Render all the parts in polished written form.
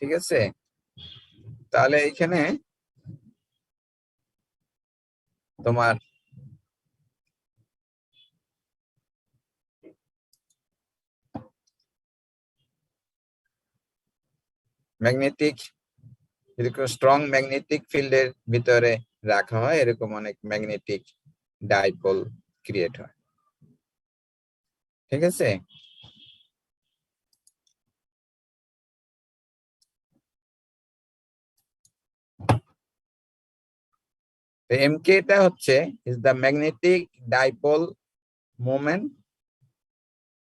ঠিক আছে, তাহলে এখানে তোমার ম্যাগনেটিক, যদি কোনো স্ট্রং ম্যাগনেটিক ফিল্ডের ভিতরে রাখা হয় এরকম অনেক ম্যাগনেটিক ডাইপোল ক্রিয়েট হয়। ঠিক আছে, এমকে টা হচ্ছে is the magnetic dipole moment,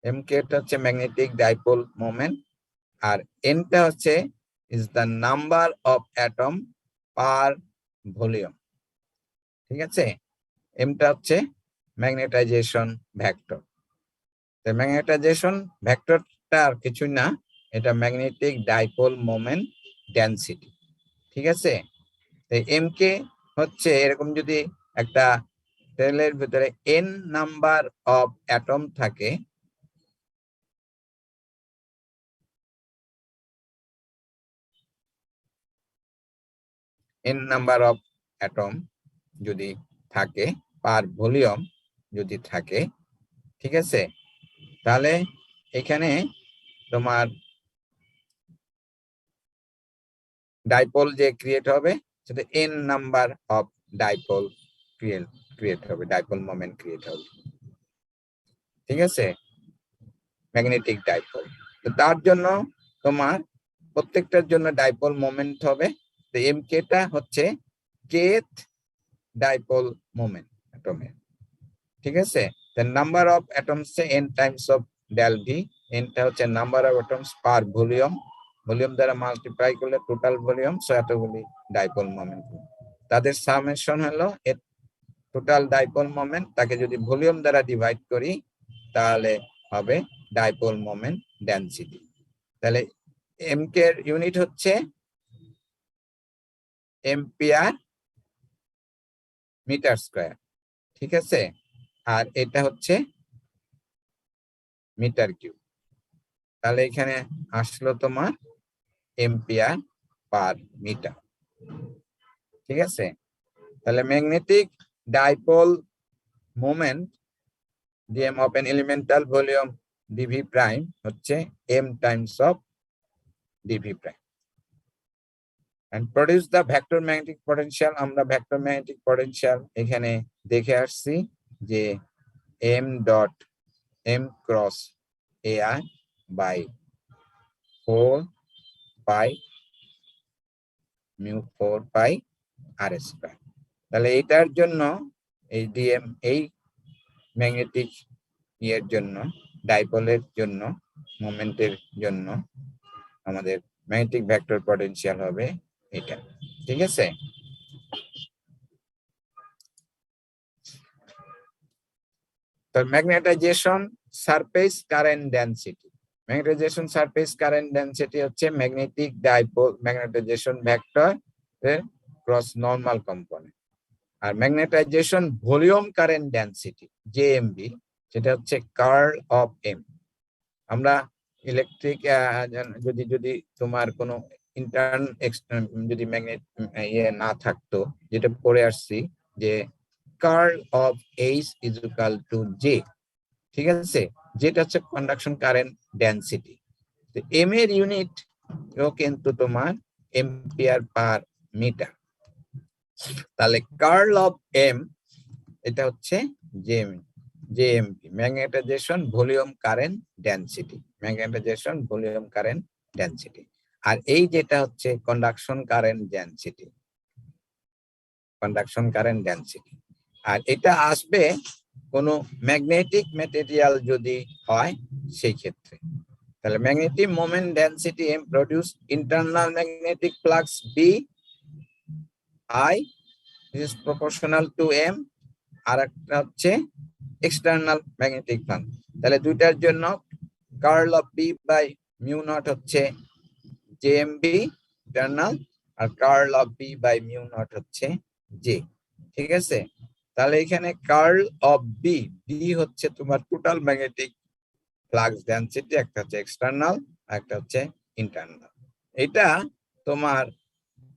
M K টা হচ্ছে ম্যাগনেটিক ডাইপোল মোমেন্ট, আর এন টা হচ্ছে is the number of atom per volume. ঠিক আছে, এমটা হচ্ছে ম্যাগনেটাইজেশন ভেক্টর। ম্যাগনেটাইজেশন ভেক্টরটা আর কিছুই না, এটা ম্যাগনেটিক ডাইপোল মোমেন্ট ডেনসিটি। ঠিক আছে, এমকে হচ্ছে এরকম যদি একটা সেলের ভিতরে এন নাম্বার অফ অ্যাটম থাকে, এন নাম্বার অফ অ্যাটম যদি থাকে পার ভলিউম যদি থাকে, ঠিক আছে, তাহলে এখানে তোমার ডাইপোল যে ক্রিয়েট হবে সেটা N number of dipole create হবে, ডাইপোল মোমেন্ট ক্রিয়েট হবে। ঠিক আছে, ম্যাগনেটিক ডাইপোল। তো তার জন্য তোমার প্রত্যেকটার জন্য ডাইপোল মোমেন্ট হবে। তো এমকে টা হচ্ছে kth ডাইপোল মোমেন্ট অ্যাটমের। ঠিক আছে, the number of atoms n times of del v, n টা হচ্ছে number of atoms per volume, volume দ্বারা মাল্টিপ্লাই করলে টোটাল ভলিউম, সো এতগুলি ডাইপোল মোমেন্ট। তাদের সামেশন হলো টোটাল ডাইপোল মোমেন্ট, তাকে যদি ভলিউম দ্বারা ডিভাইড করি তাহলে হবে ডাইপোল মোমেন্ট ডেনসিটি। তাহলে এমকে এর ইউনিট হচ্ছে এম্পিয়ার মিটার স্কয়ার। ঠিক আছে, আর এটা হচ্ছে মিটার কিউব। তাহলে এখানে আসলো তোমার এম্পিয়ার পার মিটার। ঠিক আছে, তাহলে magnetic dipole moment dm of an elemental volume dv prime হচ্ছে m times of dv prime and produce the vector magnetic potential। আমরা ভেক্টর ম্যাগনেটিক পটেনশিয়াল এখানে দেখে আসছি যে m dot m cross ai by 4 pi mu 4 pi r square. তাহলে এটার জন্য এই ডিএম, এই ম্যাগনেটিক এর জন্য, ডাইপোলের জন্য, মোমেন্টের জন্য আমাদের ম্যাগনেটিক ভেক্টর পটেনশিয়াল হবে এটা। ঠিক আছে, তো magnetization surface current density, magnetization surface current density হচ্ছে ম্যাগনেটিক ডাইপোল ম্যাগনেটাইজেশন ভেক্টর এর ক্রস নরমাল কম্পোনেন্ট। আর magnetization volume current density JMB, সেটা হচ্ছে কার্ল অফ এম। আমরা ইলেকট্রিক যদি তোমার কোনো ইন্টার্ন যদি ম্যাগনেট না থাকতো, যেটা পড়ে আসছি যে curl of H is equal to J. ঠিক আছে, যেটা হচ্ছে কন্ডাকশন কারেন্ট ডেনসিটি। তো এম এর ইউনিট কিন্তু তোমার এম্পিয়ার পার মিটার। তাহলে কার্ল অফ এম এটা হচ্ছে JMP, magnetization volume current density, magnetization volume current density. আর এই যেটা হচ্ছে conduction current density, conduction current density. আর এটা আসবে কোন ম্যাগনেটিক ম্যাটেরিয়াল যদি হয় সেই ক্ষেত্রে। তাহলে magnetic moment density M produce internal magnetic flux B I is proportional to M, আর একটা হচ্ছে এক্সটার্নাল ম্যাগনেটিক ফ্লাক্স। তাহলে দুইটার জন্য curl of B by mu naught হচ্ছে জেএমবি ইন্টারনাল, আর curl of B by mu naught হচ্ছে J. ঠিক আছে, তাহলে এখানে কার্ল অফ বি, বি হচ্ছে তোমার টোটাল ম্যাগনেটিক ফ্লাক্স ডেনসিটি, একটা হচ্ছে এক্সটার্নাল আর একটা হচ্ছে ইন্টারনাল। এটা তোমার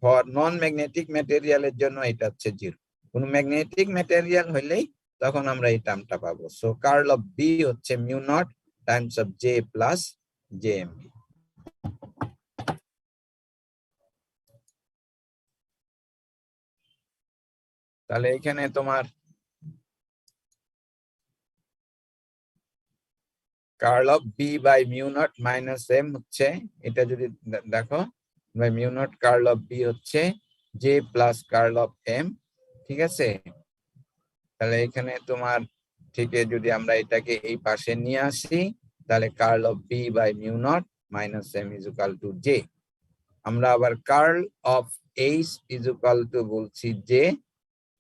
ফর নন ম্যাগনেটিক ম্যাটেরিয়ালের জন্য এটা হচ্ছে 0। কোন ম্যাগনেটিক ম্যাটেরিয়াল হইলেই তখন আমরা এই টার্মটা পাবো। সো কার্ল অফ বি হচ্ছে mu naught times of J plus J M B. তাহলে এখানে তোমার curl of B by mu naught minus M হচ্ছে, এটা যদি দেখো by mu naught curl of B হচ্ছে J plus curl of M. ঠিক আছে, তাহলে এখানে তোমার ঠিক যদি আমরা এটাকে এই পাশে নিয়ে আসি, তাহলে curl of B by mu naught minus M is equal to J. আমরা আবার curl of H is equal to বলছি জে।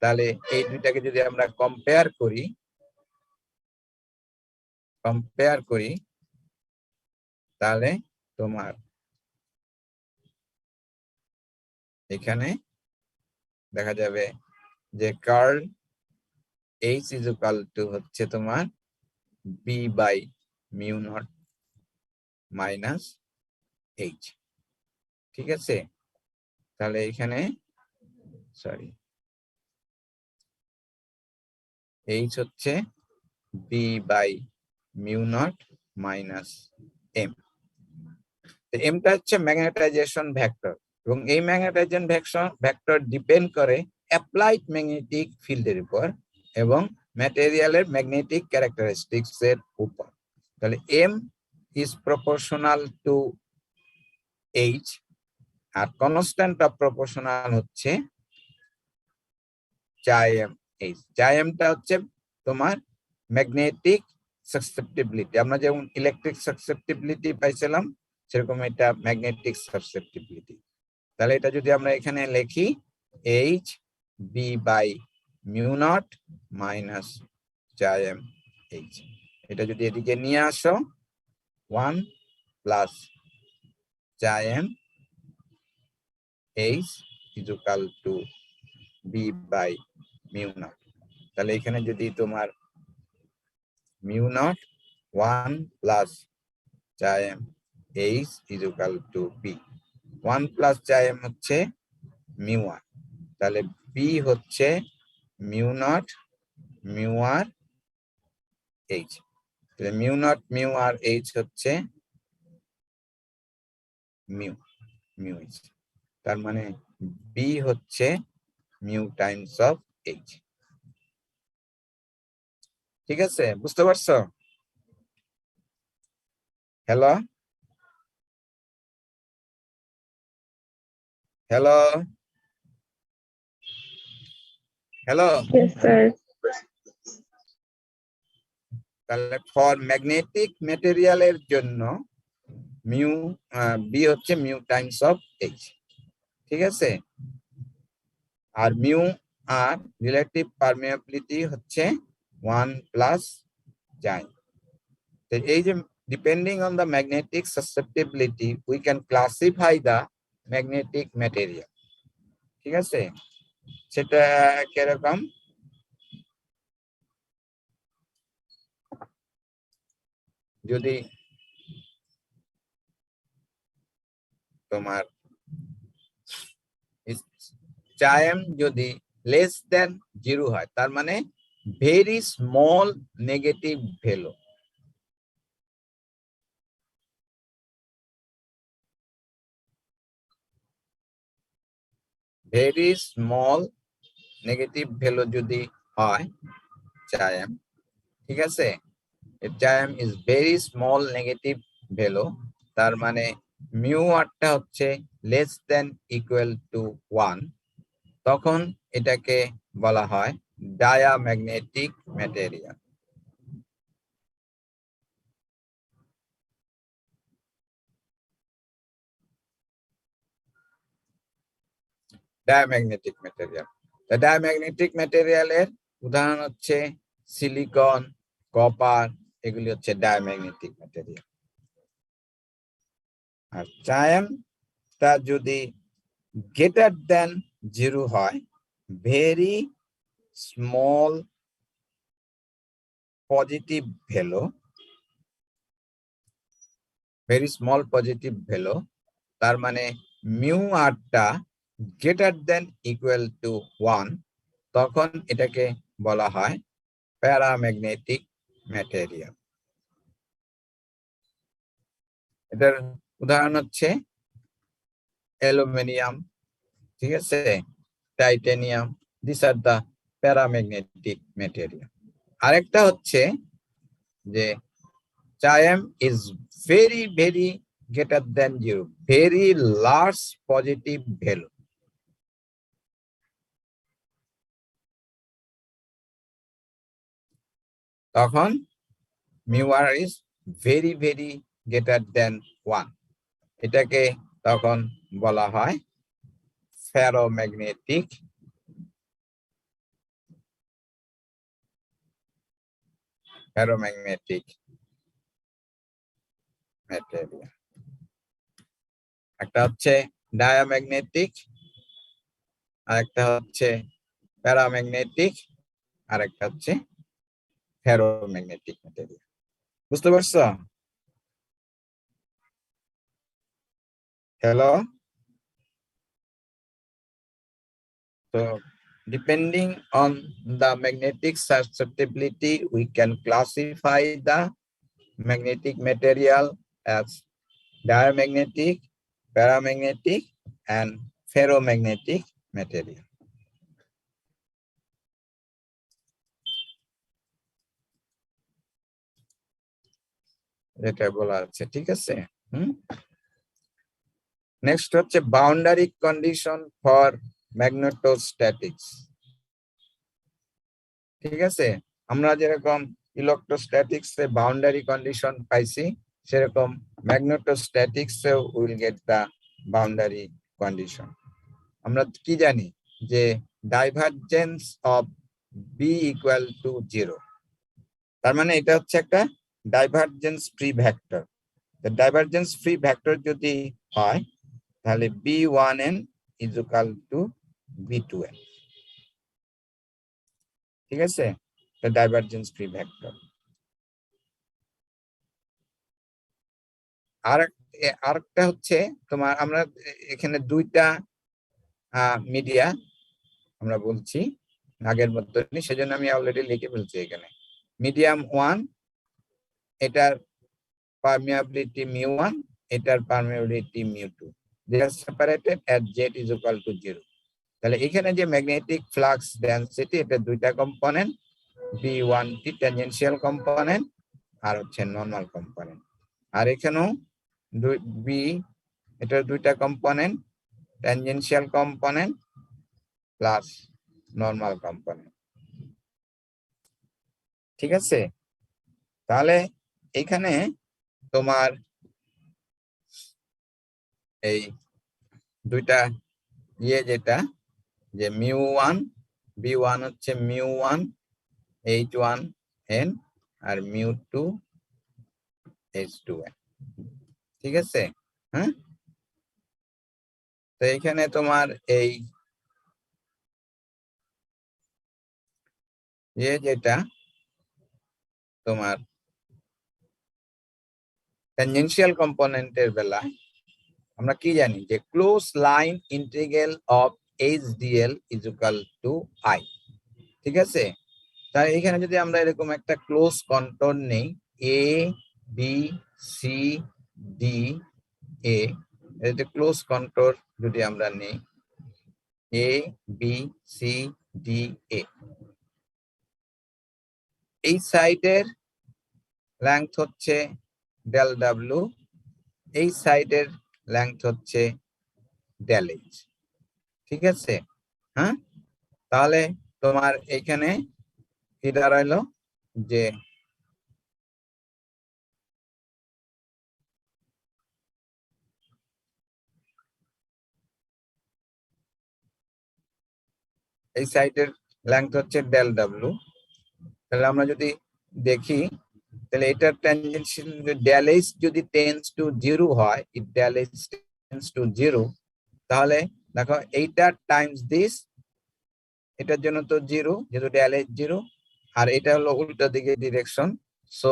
তাহলে এই দুইটাকে যদি আমরা কম্পেয়ার করি তাহলে তোমার এখানে দেখা যাবে যে curl H is equal to হচ্ছে তোমার B by mu naught minus H. ঠিক আছে, তাহলে এখানে সরি এইচ হচ্ছে B by mu naught minus M. এমটা হচ্ছে ম্যাগনেটাইজেশন ভেক্টর, এবং এই ম্যাগনেটাইজেশন ভেক্টর ডিপেন্ড করে অ্যাপ্লাইড ম্যাগনেটিক ফিল্ডের উপর এবং ম্যাটেরিয়ালের ম্যাগনেটিক ক্যারেক্টারিস্টিক্স এর উপর। তাহলে M is proportional to H, আর কনস্ট্যান্ট অফ প্রপোর্শনাল হচ্ছে চাই এম এইচ। চাই এমটা হচ্ছে তোমার ম্যাগনেটিক সাসেপ্টিবিলিটি। আমরা যেমন ইলেকট্রিক সাসেপ্টিবিলিটি পাইছিলাম, সেরকম এটা ম্যাগনেটিক সাসেপ্টিবিলিটি। তাহলে এটা যদি আমরা এখানে লিখি H B by mu naught minus chi M H, এটা যদি এদিকে নিয়ে আসো 1 plus chi M H is equal to B by mu naught. তাহলে এখানে যদি তোমার mu naught 1 plus chi M H is equal to B, 1 plus chi M হচ্ছে মিউ আর, তাহলে বি হচ্ছে mu naught mu R H. তাহলে mu naught mu R H হচ্ছে mu mu H, তার মানে বি হচ্ছে মিউ টাইমস অফ এইচ। ঠিক আছে, বুঝতে পারছো? Hello hello hello. Yes, sir. তাহলে ফর ম্যাগনেটিক ম্যাটেরিয়ালের জন্য মিউ বি হচ্ছে মিউ টাইমস অফ এইচ। ঠিক আছে, আর মিউ আর রিলেটিভ পারমিয়াবিলিটি হচ্ছে 1 প্লাস চাই। এই যে depending on the magnetic susceptibility we can classify the magnetic material। ঠিক আছে, সেটা কিরকম? যদি তোমার চাইম যদি লেস দেন 0 হয়, তার মানে very small negative value. Very small negative value যদি হয় চাইম, ঠিক আছে, chime is very small negative value, তার মানে মিউ আরটা হচ্ছে লেস দেন ইকুয়াল টু 1, তখন এটাকে বলা হয় diamagnetic material. Diamagnetic material, diamagnetic ম্যাটেরিয়ালের উদাহরণ হচ্ছে সিলিকন, কপার, এগুলি হচ্ছে ডায়াম্যাগনেটিক ম্যাটেরিয়াল। আর চায়ামটা যদি গ্রেটার দেন 0 হয়, very small positive value, very small positive value, তার মানে মিউ আরটা গ্রেটার দেন ইকুয়াল টু 1, তখন এটাকে বলা হয় প্যারাম্যাগনেটিক ম্যাটেরিয়াল। এটার উদাহরণ হচ্ছে অ্যালুমিনিয়াম, ঠিক আছে, titanium, this are the paramagnetic material. আরেকটা হচ্ছে যে chi M is very very greater than 0, very large positive value. তখন mu R is very very greater than 1, এটাকে তখন বলা হয় ফেরোম্যাগনেটিক ম্যাটেরিয়াল। একটা হচ্ছে ডায়াম্যাগনেটিক, আর একটা হচ্ছে প্যারাম্যাগনেটিক, আর একটা হচ্ছে ফেরোম্যাগনেটিক ম্যাটেরিয়াল। বুঝতে পারছো? Hello. So depending on the magnetic susceptibility, we can classify the magnetic material as diamagnetic, paramagnetic, and ferromagnetic material. এটা বলা আছে, ঠিক আছে। নেক্সট হচ্ছে বাউন্ডারি কন্ডিশন ফর ম্যাগনেটোস্ট্যাটিক্স। ঠিক আছে, আমরা যেরকম ইলেকট্রোস্ট্যাটিক্স এ বাউন্ডারি কন্ডিশন পাইছি, সেরকম ম্যাগনেটোস্ট্যাটিক্স এও will get the boundary condition. আমরা কি জানি যে divergence of B equal to 0, তার মানে এটা হচ্ছে একটা divergence free vector. Divergence free vector যদি হয় তাহলে B1n is equal two B2n, ঠিক আছে, ডাইভারজেন্স ফ্রি ভেক্টর। আরেকটা হচ্ছে তোমার, আমরা এখানে দুইটা মিডিয়া আমরা বলছি আগের মতনই, সেজন্য আমি অলরেডি লিখে ফেলছি এখানে। মিডিয়াম 1, এটার পারমিয়াবিলিটি μ1, এটার permeability μ2, they are separated at z is equal to 0। তাহলে এখানে যে ম্যাগনেটিক ফ্লাক্স ডেনসিটি, এটা দুইটা কম্পোনেন্ট, B1t ট্যানজেনশিয়াল কম্পোনেন্ট আর হচ্ছে নরমাল কম্পোনেন্ট। আর এখানেও বি, এটার দুইটা component, tangential component plus normal component, ঠিক আছে। তাহলে এখানে তোমার এই দুইটা যেটা যে μ1 B1 হচ্ছে μ1 H1n আর μ2 H2n, ঠিক আছে। হ্যাঁ, তো এখানে তোমার এই যেটা তোমার ট্যানজেনশিয়াল কম্পোনেন্টের বেলায় আমরা কি জানি যে close line integral of HDL is equal two I, ঠিক আছে। তাই এখানে যদি আমরা এরকম একটা ক্লোজ কন্ট্রোল নেই, A B C D A, এটা ক্লোজ কন্ট্রোল যদি আমরা নেই A B C D A, এই সাইডের লেংথ হচ্ছে ডেল W, এই সাইডের লেংথ হচ্ছে ডেল H, ঠিক আছে। হ্যাঁ, তাহলে তোমার এখানে কি দাঁড়াইলো যে এই সাইডের লেংথ হচ্ছে ডেল W। তাহলে আমরা যদি দেখি, তাহলে এটার ট্যানজেনশিয়াল ডেল H যদি টেন্ডস টু 0 হয়, ইট ডেল H টেন্ডস টু 0, তাহলে দেখো এইটা টাইমস দিস, এটার জন্য তো 0 যেহেতু ডেল H 0, আর এটা হলো উল্টা দিকে ডিরেকশন। সো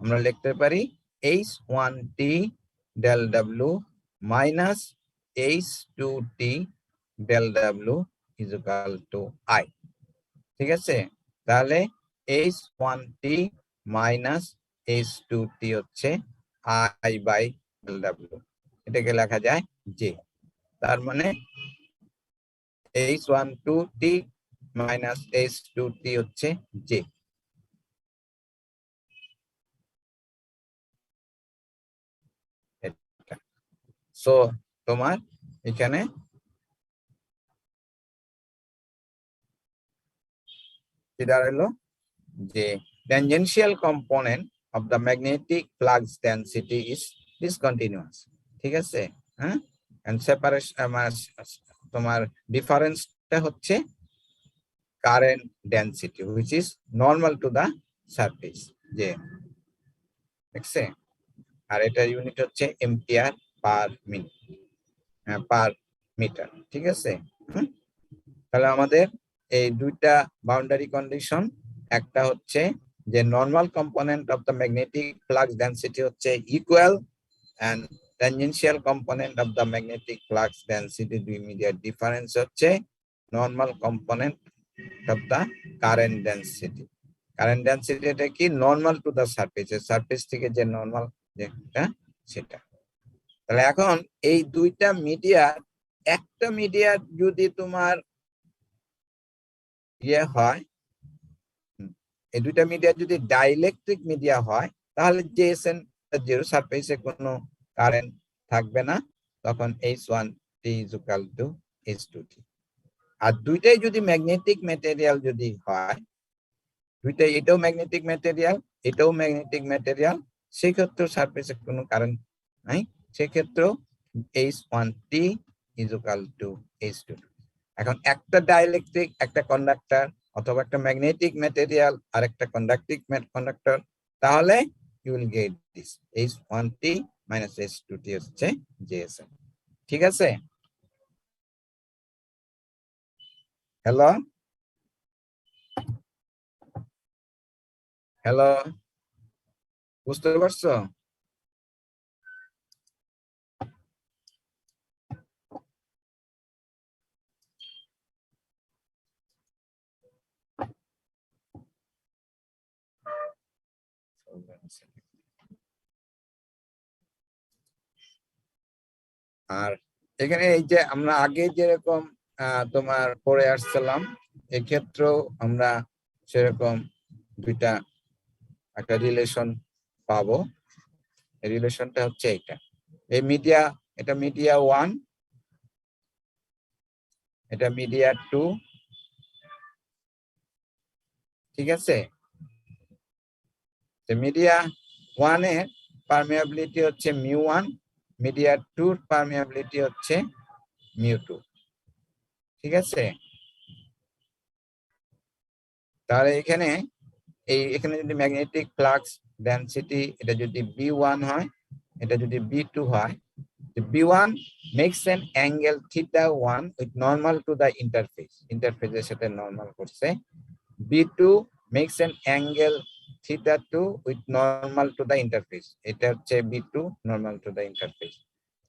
আমরা লিখতে পারি H1t del W minus H2T del W is equal to I, ঠিক আছে? তাহলে H1T মাইনাস H2T হচ্ছে I বাই del W, এটাকে লেখা যায় J। তার মানে H12T মাইনাস H2T হচ্ছে J। সো তোমার এখানে কি দাঁড়ালো যে tangential component of the magnetic flux density is discontinuous, ঠিক আছে? হ্যাঁ, and separation তোমার ডিফারেন্সটা হচ্ছে current density which is normal to the surface, যে দেখছে? আর এটা ইউনিট হচ্ছে ampere per minute, per metre, ঠিক আছে? তাহলে আমাদের এই দুইটা বাউন্ডারি কন্ডিশন, একটা হচ্ছে যে normal component of the magnetic flux density হচ্ছে equal, and tangential component of the magnetic flux density দুই মিডিয়ার ডিফারেন্স হচ্ছে normal component of the current density. Current density এটা কি? Normal to the surface, surface থেকে যে নরমাল যেটা সেটা। তাহলে এখন এই দুইটা মিডিয়ার, একটা মিডিয়ার যদি তোমার ইয়ে হয়, এই দুইটা মিডিয়া যদি ডাইইলেকট্রিক মিডিয়া হয়, তাহলে JSN জিরো, সারফেসে কোনো কারেন্ট থাকবে না, তখন H1T is equal to H2T। আর দুইটাই যদি ম্যাগনেটিক ম্যাটেরিয়াল যদি হয়, দুইটাই, এটাও ম্যাগনেটিক ম্যাটেরিয়াল, এটাও ম্যাগনেটিক ম্যাটেরিয়াল, সেক্ষেত্রেও সারফেসে কোনো কারেন্ট নাই, সেক্ষেত্রেও H1T is equal to H2T। এখন একটা ডাইইলেকট্রিক, একটা কন্ডাক্টর, অথবা একটা ম্যাগনেটিক ম্যাটেরিয়াল আর একটা কন্ডাক্টর, তাহলে you will get this H1T minus H2T হচ্ছে JSM, ঠিক আছে? হ্যালো হ্যালো, বুঝতে পারছো? আর এখানে এই যে আমরা আগে যেরকম তোমার পড়ে আসছিলাম, এক্ষেত্রেও আমরা সেরকম দুইটা একটা রিলেশন পাবো। এই রিলেশনটা হচ্ছে এইটা, এই মিডিয়া, এটা মিডিয়া 1, এটা মিডিয়া 2, ঠিক আছে? মিডিয়া 1 এর পারমিয়াবিলিটি হচ্ছে μ1, মিডিয়া 2 এর পারমিয়াবিলিটি হচ্ছে μ2, ঠিক আছে? তাহলে এখানে এখানে যদি ম্যাগনেটিক ফ্লাক্স ডেনসিটি এটা যদি B1 হয়, এটা যদি B2 হয়, B1 makes an angle θ1 with normal to the interface, ইন্টারফেসের সাথে নরমাল করছে। B2 makes an angle θ2 with normal to the interface, এটা হচ্ছে B2 normal to the interface।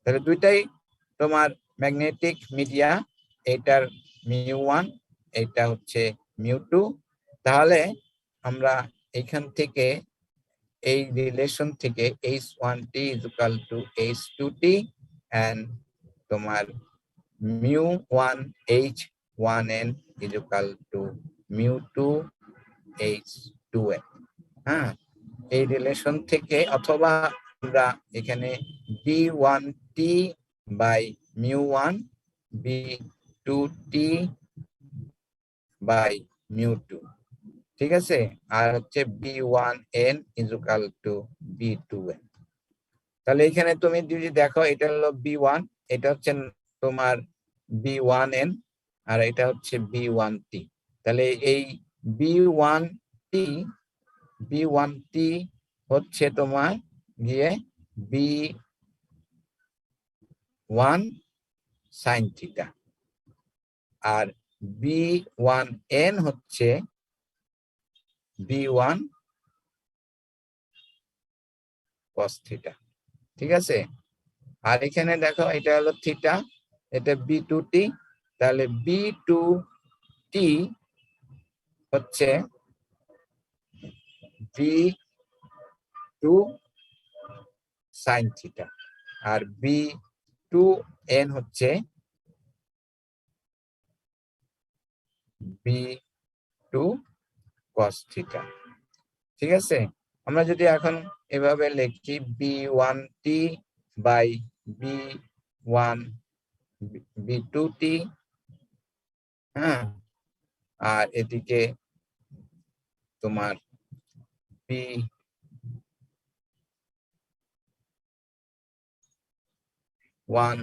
তাহলে দুইটাই তোমার ম্যাগনেটিক মিডিয়া, এটার μ1, এটা হচ্ছে μ2। তাহলে আমরা এখান থেকে এই রিলেশন থেকে H1T is equal to H2T and তোমার μ1 H1N is equal to μ2 H2N। হ্যাঁ, এই রিলেশন থেকে, অথবা আমরা এখানে B1T by μ1 B2T by μ2, ঠিক আছে? আর হচ্ছে B1N is equal to B2N। তাহলে এখানে তুমি যদি দেখো, এটা হলো B1, এটা হচ্ছে তোমার B1N, আর এটা হচ্ছে B1T। তাহলে এই B1T হচ্ছে তোমার গিয়ে B1 sin থিটা, আর B1N হচ্ছে B1 cos থিটা, ঠিক আছে? আর এখানে দেখো এটা হলো থিটা, এটা B2T, তাহলে B2T হচ্ছে B2 sin থিটা, আর B2N হচ্ছে B2 cos থিটা। ঠিক আছে, আমরা যদি এখন এভাবে লিখি B1T বাই B1 B2T, হ্যাঁ, আর এদিকে তোমার B1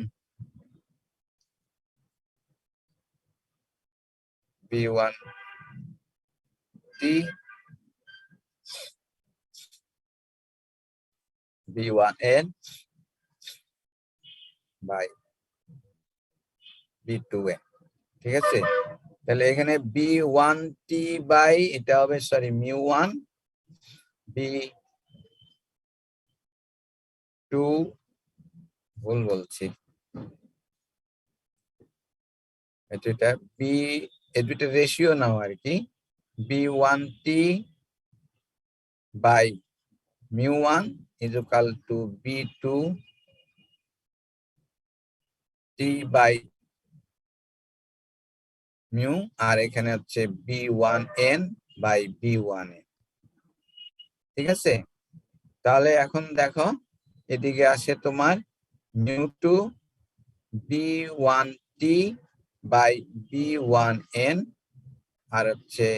B1T B1N by B2N। ঠিক আছে, তাহলে এখানে B1T বাই এটা হবে সরি μ1 B2 ভুল বলছি, এটা বি, এই দুইটা রেশিও নাও আর কি, B1T by μ1 is equal to B2T by mu, আর এখানে হচ্ছে B1N বাই B1N। ঠিক আছে, তাহলে এখন দেখো এদিকে আসে তোমার μ2 B1T বাই B1N, আর হচ্ছে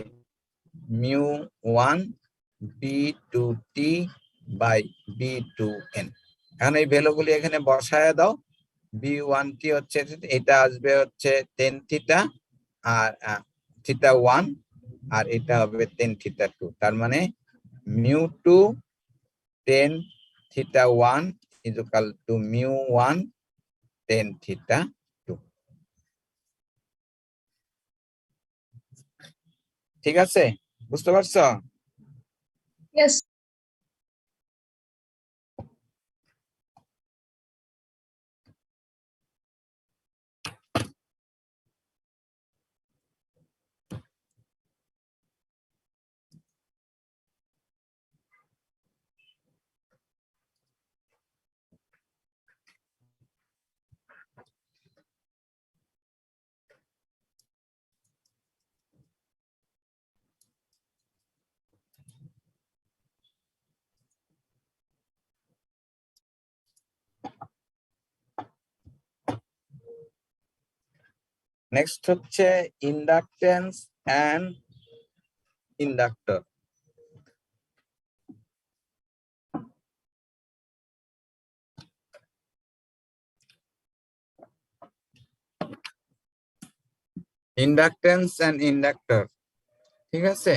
μ1 B2T বাই B2N। এখন এই ভ্যালুগুলি এখানে বসায় দাও। B1T হচ্ছে, এটা আসবে হচ্ছে tan থিটা আর থিটা 1, আর এটা হবে tan থিটা 2, তার মানে μ2 tan theta 1 is equal to μ1 tan theta 2। ঠিক আছে, বুঝতে পারছো? Yes. নেক্সট হচ্ছে inductance and inductor. Inductance and inductor, ঠিক আছে,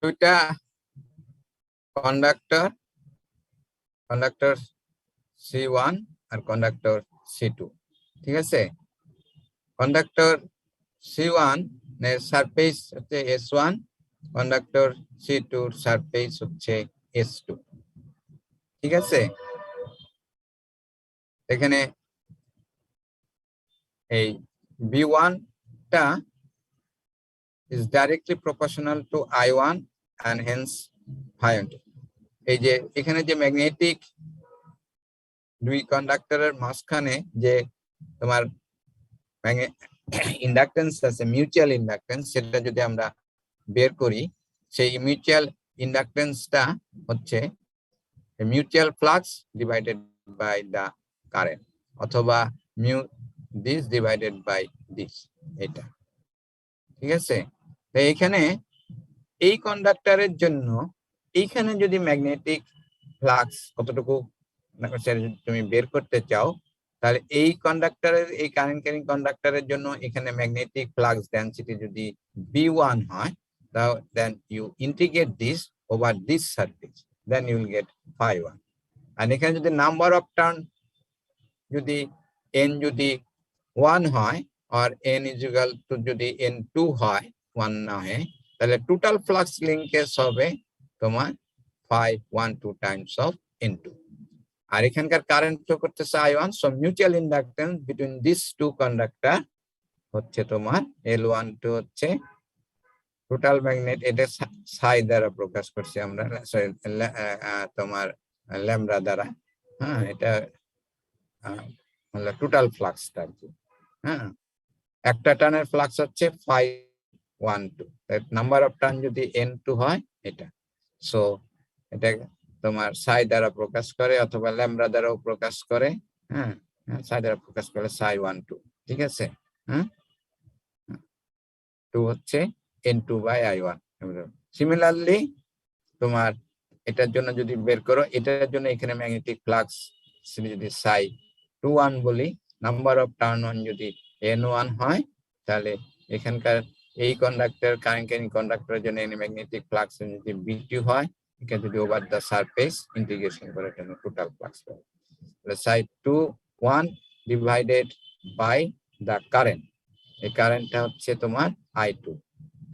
দুইটা কন্ডাক্টর, কন্ডাক্টর C1 আর কন্ডাক্টর C2। ঠিক আছে, কন্ডাক্টর C1 এর সারফেস হচ্ছে S1, কন্ডাক্টর C2 এর সারফেস হচ্ছে S2। ঠিক আছে, এখানে এই B1 টা is directly proportional to I1 and hence phi1। এই যে এখানে যে ম্যাগনেটিক দুই কন্ডাক্টরের মাঝখানে যে তোমার ইন্ডাকটেন্স আছে, মিউচুয়াল ইন্ডাকটেন্স, সেটা যদি আমরা বের করি, সেই মিউচুয়াল ইন্ডাকটেন্সটা হচ্ছে mutual flux divided by the current, অথবা mu this divided by this, এটা। ঠিক আছে, তো এখানে এই কন্ডাক্টরের জন্য এইখানে যদি ম্যাগনেটিক ফ্লাক্স কতটুকু তুমি বের করতে চাও, তাহলে এই কন্ডাক্টরের, এই কারেন্ট ক্যারিং কন্ডাক্টরের জন্য এখানে ম্যাগনেটিক ফ্লাক্স ডেনসিটি যদি B1 হয়, then you integrate this over this surface, then you will get phi1. আর এখানে যদি নাম্বার অফ টার্ন যদি n যদি 1 হয়, আর n is equal to যদি n2 হয়, 1 না হয়, তাহলে টোটাল ফ্লাক্স লিংকেজ হবে তোমার phi12 টাইমস অফ n2। আর এখানকার কারেন্ট ফ্লো করতেছে I1, so mutual inductance between this two conductor হচ্ছে তোমার L12 হচ্ছে টোটাল ম্যাগনেট, এটা সাই দ্বারা প্রকাশ করছি আমরা, তোমার ল্যামডা দ্বারা। হ্যাঁ, এটা টোটাল ফ্লাক্সটা আর কি। হ্যাঁ, একটা টার্নের ফ্লাক্স হচ্ছে phi12, নাম্বার অফ টার্ন যদি n2 হয় এটা, সো এটা তোমার সাই দ্বারা প্রকাশ করে অথবা ল্যামডা দ্বারাও প্রকাশ করে। হ্যাঁ, সাই দ্বারা প্রকাশ করে psi12, ঠিক আছে। হ্যাঁ, 2 হচ্ছে n2/I1। সিমিলারলি তোমার এটার জন্য যদি বের করো, এটার জন্য এখানে ম্যাগনেটিক ফ্লাক্স যদি psi21 বলি, নাম্বার অফ টার্ন 1 যদি n1 হয়, তাহলে এখানকার এই কন্ডাক্টর, কারেন্ট ক্যারিং কন্ডাক্টরের জন্য ম্যাগনেটিক ফ্লাক্স যদি B2 হয়, এটা যদি ওভার দ্য সারফেস ইন্টিগ্রেশন করে তাহলে টোটাল ফ্লাক্স পাবে। তাহলে psi21 divided by the current, এই কারেন্টটা হচ্ছে তোমার I2,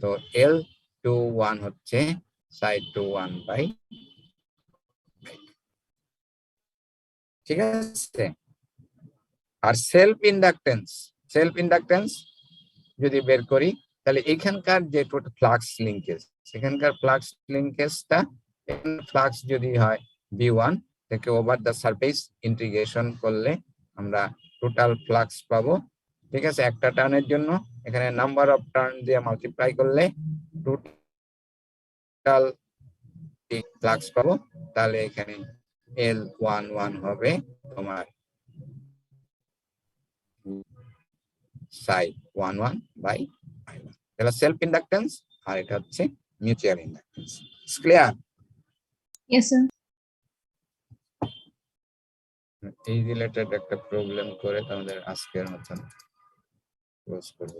তো L21 হচ্ছে psi21 বাই, ঠিক আছে। আর সেলফ ইন্ডাকটেন্স যদি বের করি, তাহলে এখানকার যে টোটাল ফ্লাক্স লিংকেজ, সেখানকার ফ্লাক্স লিংকেজটা, ফ্লাক্স যদি হয় B1 থেকে ওভার দ্য সারফেস ইন্টিগ্রেশন করলে আমরা টোটাল ফ্লাক্স পাবো, ঠিক আছে। একটা টার্নের জন্য এখানে নাম্বার অফ টার্ন দিয়ে মাল্টিপ্লাই করলে টোটাল ফ্লাক্স পাবো, তাহলে এখানে L11 হবে তোমার psi11/I1, এটা সেলফ ইন্ডাকটেন্স আর এটা হচ্ছে mutual inductance. Clear? Yes, sir. এই রিলেটেড একটা প্রবলেম করে তোমাদের আজকের মতন ক্লোজ করব।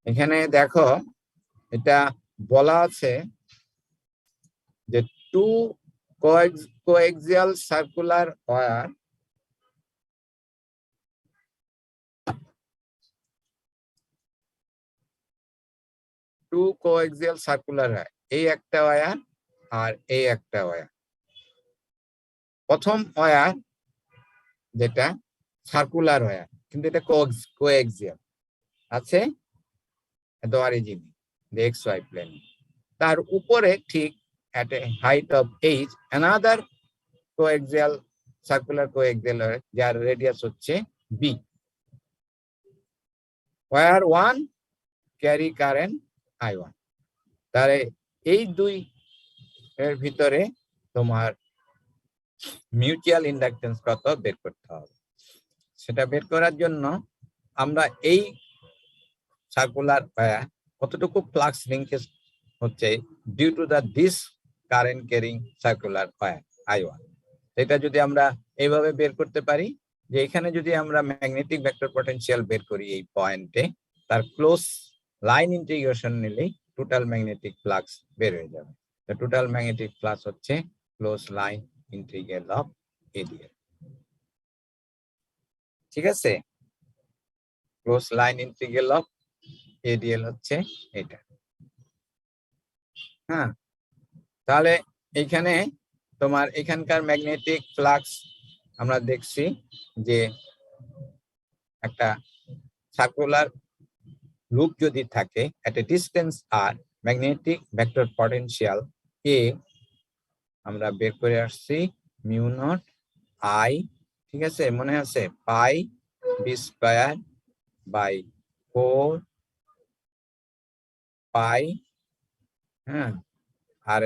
এখানে দেখো, এটা বলা আছে যে টু কোএক্সিয়াল সার্কুলার ওয়্যার হয়, এই একটা ওয়্যার আর এই একটা ওয়্যার। প্রথম ওয়্যার যেটা সার্কুলার ওয়্যার, কিন্তু এটা কোএক্সিয়াল আছে the origin, the xy plane, তার উপরে ঠিক at a height of h another circular coaxial যার রেডিয়াস হচ্ছে b, where one carry current I1। তাহলে এই দুই এর ভিতরে তোমার মিউচুয়াল ইন্ডাকটেন্স কত বের করতে হবে। সেটা বের করার জন্য আমরা এই সার্কুলার ওয়্যার কতটুকু ফ্লাক্স লিংকেজ হচ্ছে due to the this current carrying circular wire I1, এটা যদি আমরা এইভাবে বের করতে পারি যে এখানে যদি আমরা ম্যাগনেটিক ভেক্টর পটেনশিয়াল বের করি এই পয়েন্টে, তার ক্লোজ লাইন ইন্টিগ্রেশন নিলেই টোটাল ম্যাগনেটিক ফ্লাক্স বের হয়ে যাবে। তো টোটাল ম্যাগনেটিক ফ্লাক্স হচ্ছে close line integral of ADL, ঠিক আছে। Close line integral of ADL হচ্ছে এটা। হ্যাঁ, তাহলে এইখানে তোমার এখানকার ম্যাগনেটিক ফ্লাক্স আমরা দেখছি যে একটা সার্কুলার লুপ যদি থাকে at a distance r, magnetic vector potential A আমরা বের করে আসছি মিউ নট I, ঠিক আছে, মনে আছে, পাই b²/4 পাই, হ্যাঁ, r²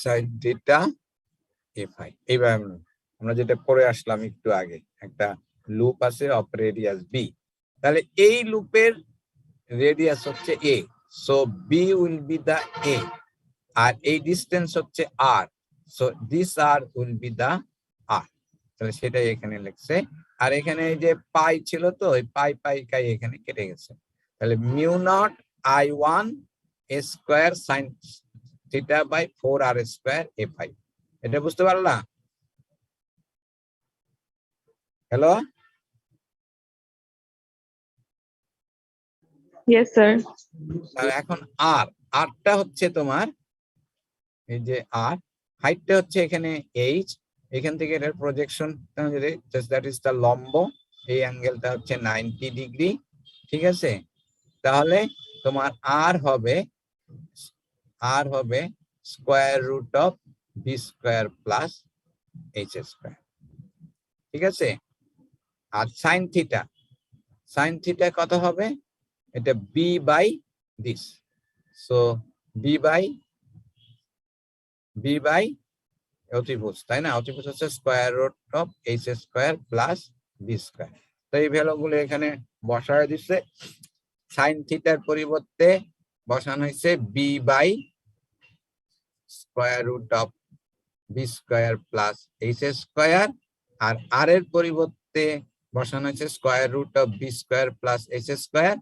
সাইড থিটা a⁵। এইভাবে আমরা যেটা পড়ে আসলাম একটু আগে, একটা লুপ আছে অফ রেডিয়াস b, তাহলে এই লুপের রেডিয়াস হচ্ছে a, so b will be the a, আর এই ডিস্টেন্স হচ্ছে R, so this R will be the R, তাহলে সেটাই এখানে লিখছে। আর এখানে এই যে পাই ছিল তো, ওই পাই পাই কাই এখানে কেটে গেছে, তাহলে mu naught I1 square sine theta by 4r square a phi. এটা বুঝতে পারলা? Hello, Yes, sir. এখন আর আরটা হচ্ছে তোমার এই যে আর, হাইটটা হচ্ছে এখানে এইচ, এখান থেকে এটার প্রজেকশন দ্যাট ইজ দা লম্ব, এই অ্যাঙ্গেলটা হচ্ছে 90 ডিগ্রি, ঠিক আছে? তাহলে তোমার আর হবে square root of B square plus H square, ঠিক আছে? আর সাইন থিটা কত হবে? এটা B by this, so B by অতিভুজ, তাই না? অতিভুজ হচ্ছে square root of H square plus B square. তো এই ভ্যালুগুলো এখানে বসায় দিচ্ছে। সাইন থিটার পরিবর্তে বসানো হয়েছে B by square root of B square plus H square, আর আর এর পরিবর্তে বসানো হয়েছে square root of B square plus H square,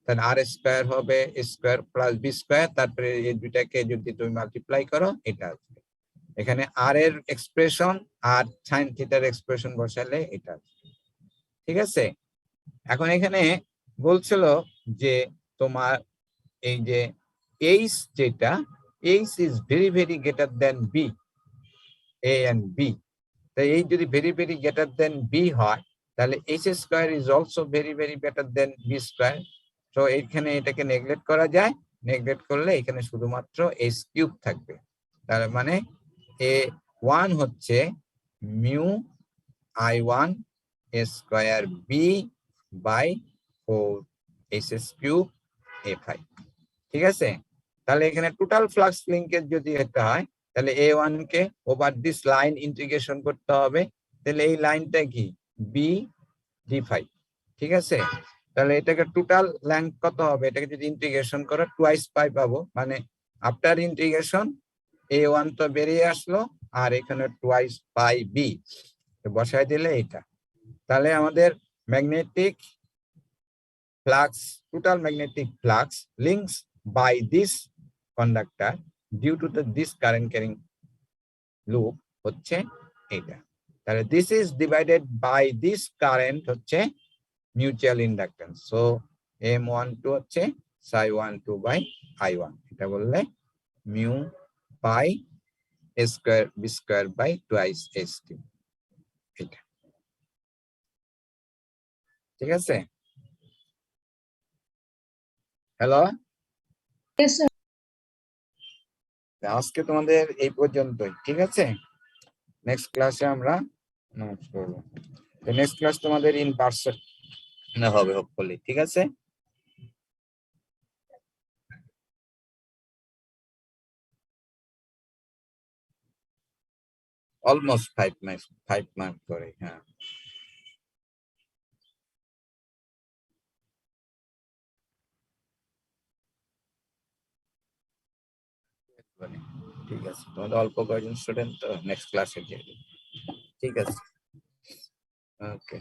তাহলে আর স্কোয়ার হবে স্কোয়ার প্লাস বি স্কোয়ার, তারপরে এই দুইটাকে যদি তুমি মাল্টিপ্লাই করো এটা আসবে। এখানে আর এর এক্সপ্রেশন আর সাইন থিটার এক্সপ্রেশন বসালে এটা আসবে, ঠিক আছে? এখন এখানে বলছিল যে তোমার এই যে এইচ যেটা, H is very very greater than B, A and B. তাই এই যদি very very greater than B হয়, তাহলে H square is also very very greater than B square. তো এখানে এটাকে নেগলেক্ট করা যায়, নেগলেক্ট করলে এখানে শুধুমাত্র এইচ কিউব থাকবে। তার মানে A1 হচ্ছে mu I1 square B by 4 cube A5, ঠিক আছে? তাহলে এখানে টোটাল ফ্লাক্স লিঙ্কেজ যদি এটা হয়, তাহলে A1 K over this line integration করতে হবে, তাহলে এই লাইনটা কি বি d5, ঠিক আছে? তাহলে এটাকে টোটাল লেংথ কত হবে? এটাকে যদি ইন্টিগ্রেশন করো টুয়াইস পাই পাবো, মানে আফটার ইন্টিগ্রেশন A1 তো বেরিয়ে আসলো, আর এখানে টুয়াইস পাই বি বসায় দিলে এটা। তাহলে আমাদের magnetic flux, total magnetic flux links by this conductor due to this current carrying loop হচ্ছে এটা। তাহলে this is divided by this current হচ্ছে মিউচুয়াল ইন্ডাকটেন্স, সো M12 হচ্ছে psi12 by I1, এটা বললে mu pi square B square by twice ST, এটা ঠিক আছে? Hello, Yes, sir. আজকে তোমাদের এই পর্যন্তই, ঠিক আছে? নেক্সট ক্লাসে আমরা নোট করবো। নেক্সট ক্লাস তোমাদের ইন পারসন হবে হোপফুলি, ঠিক আছে? অলমোস্ট 5 মার্ক করে, হ্যাঁ। ঠিক আছে, তোমাদের অল্প কয়েকজন স্টুডেন্ট তো, নেক্সট ক্লাসে দিয়ে দিই, ঠিক আছে? ওকে,